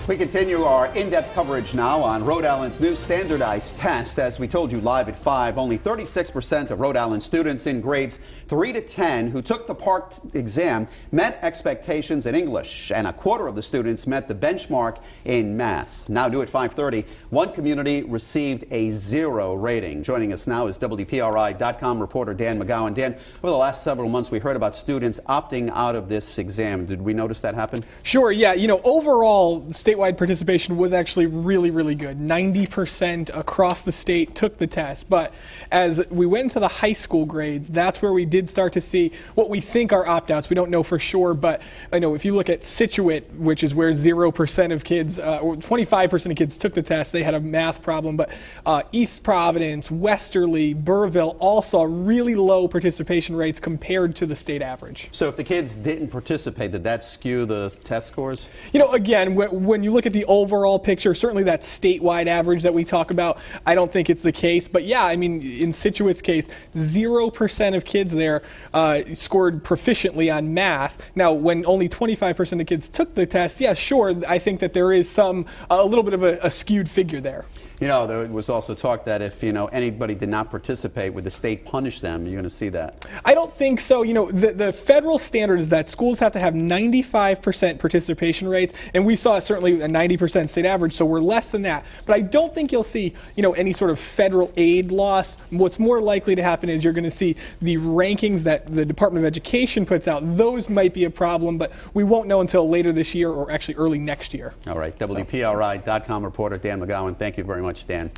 We continue our in-depth coverage now on Rhode Island's new standardized test. As we told you live at 5, only 36% of Rhode Island students in grades 3 to 10 who took the PARCC exam met expectations in English, and a quarter of the students met the benchmark in math. Now new at 5:30, one community received a 0 rating. Joining us now is WPRI.com reporter Dan McGowan. Dan, over the last several months we heard about students opting out of this exam. Did we notice that happen? Sure, yeah. Overall, statewide participation was actually really good. 90% across the state took the test. But as we went into the high school grades, that's where we did start to see what we think are opt-outs. We don't know for sure, but I know if you look at Scituate, which is where 0% of kids, or 25% of kids took the test, they had a math problem. But East Providence, Westerly, Burrillville all saw really low participation rates compared to the state average. So if the kids didn't participate, did that skew the test scores? Again, when you look at the overall picture, certainly that statewide average that we talk about, I don't think it's the case. But yeah, I mean, in Scituate's case, 0% of kids there scored proficiently on math. Now, when only 25% of kids took the test, yeah, sure, I think that there is a little bit of a skewed figure there. There was also talk that if, anybody did not participate, would the state punish them? You're going to see that. I don't think so. The federal standard is that schools have to have 95% participation rates, and we saw certainly a 90% state average, so we're less than that. But I don't think you'll see, any sort of federal aid loss. What's more likely to happen is you're going to see the rankings that the Department of Education puts out. Those might be a problem, but we won't know until later this year or actually early next year. All right. WPRI.com reporter Dan McGowan, thank you very much, Dan.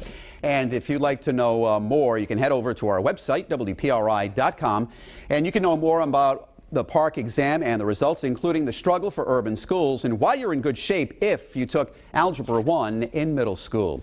And if you'd like to know more, you can head over to our website, WPRI.com, and you can know more about the PARCC exam and the results, including the struggle for urban schools and why you're in good shape if you took Algebra 1 in middle school.